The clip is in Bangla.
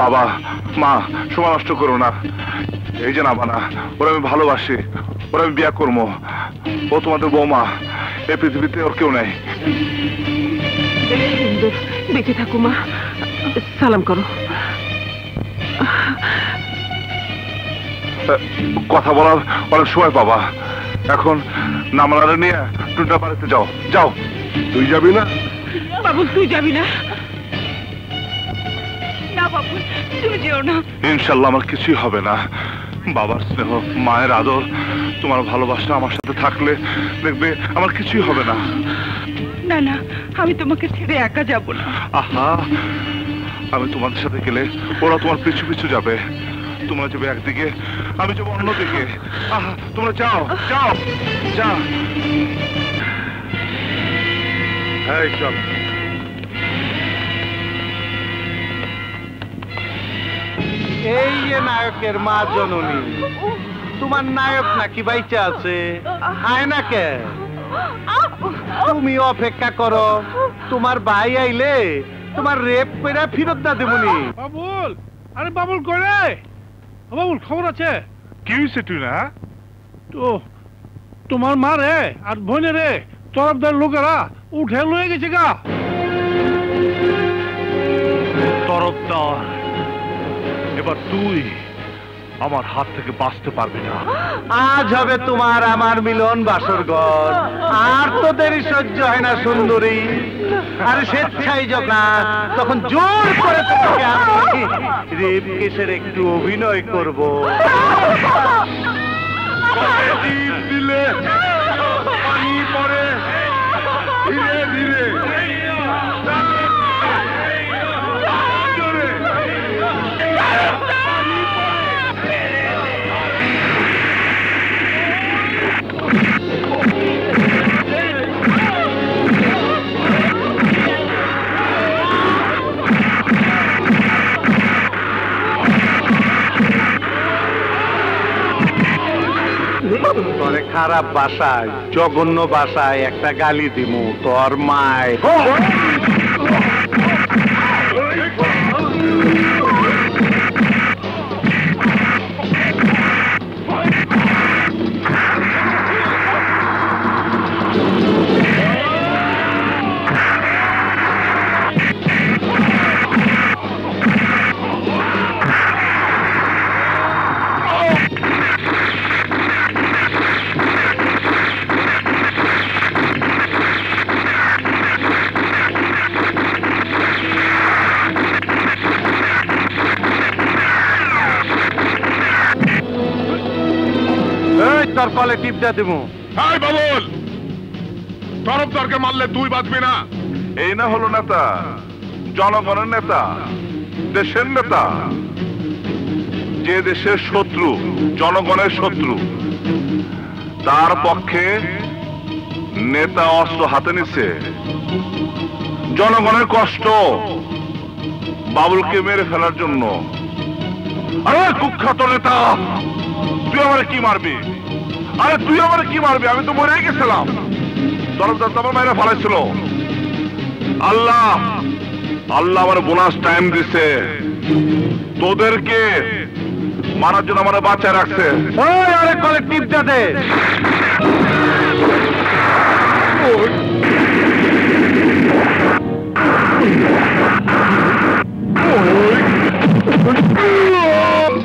বাবা মা সময় নষ্ট করো না। এই যে না বানা, ওরা আমি ভালোবাসি, ওরা আমি বিয়ে করবো। ও তোমাদের বৌমা, এই পৃথিবীতে ওর কেউ নেই। বেঁচে থাকো মা, সালাম করো। কথা বলার অনেক সময় বাবা, এখন নামালারে নিয়ে টুনটা বাড়িতে যাও। যাও। তুই যাবি না? বাবুল তুই যাবি না? না বাবুল তুমি যেও না। ইনশাল্লাহ আমার কিছুই হবে না। বাবার স্নেহ, মায়ের আদর, তোমার ভালোবাসা আমার সাথে থাকলে দেখবে আমার কিছুই হবে না। না না, আমি তোমাকে ছেড়ে একা যাব না। আহা, আমি তোমাদের সাথে গেলে ওরা তোমার পিছু পিছু যাবে। তোমরা যাবে একদিকে, আমি যাবো অন্যদিকে। আহা, তোমরা যাও যাও যাও। হ্যাঁ চল। এই যে নায়কের মা জননী, তোমার নায়ক নাকি বাইচা আছে? আয় না কে? তুমি অপেক্ষা করো, তোমার ভাই আইলে তোমার রেপ করে ফিরত না দেবনি। বাবুল, আরে বাবুল করে বাবুল, খবর আছে? কি হয়েছে তুই না? তো তোমার মা রে আর বোনে রে তরফদার লোকেরা উঠে লয়ে গেছে গা। তরফদার, এবার তুই আমার হাত থেকে বাঁচতে পারবি না। আজ হবে তোমার আমার মিলন বাসর ঘর। আর তো দেরি সহ্য হয় না সুন্দরী। আর স্বেচ্ছায় তখন জোর করে তোমাকে আমি রেপ কেসের একটু অভিনয় করব। দিলে পানি পড়ে ধীরে ধীরে। তোরে খারাপ বাসায়, জঘন্য বাসায় একটা গালি দিমু তোর মায়। তোর কলে টিপটা দেবো। হাই বাবুল, তরফদারকে মারলে তুই বাঁচবি না। এই না হলো নেতা, জনগণের নেতা, দেশের নেতা। যে দেশের শত্রু জনগণের শত্রু, তার পক্ষে নেতা অস্ত্র হাতে নিচ্ছে। জনগণের কষ্ট বাবুলকে মেরে ফেলার জন্য। আরে কুখ্যাত নেতা, তুই আমার কি মারবি? আরে তুই আমার কি মারবি? আমি তো মরে গেছিলাম। তরফদার তো আমার মায়েরা ফেলাইছিল। আল্লাহ আল্লাহ আমার বোনাস টাইম দিছে, তোদেরকে মারার জন্য আমার বাঁচায় রাখছে। আরে কলেক্টিভ যাতে ওই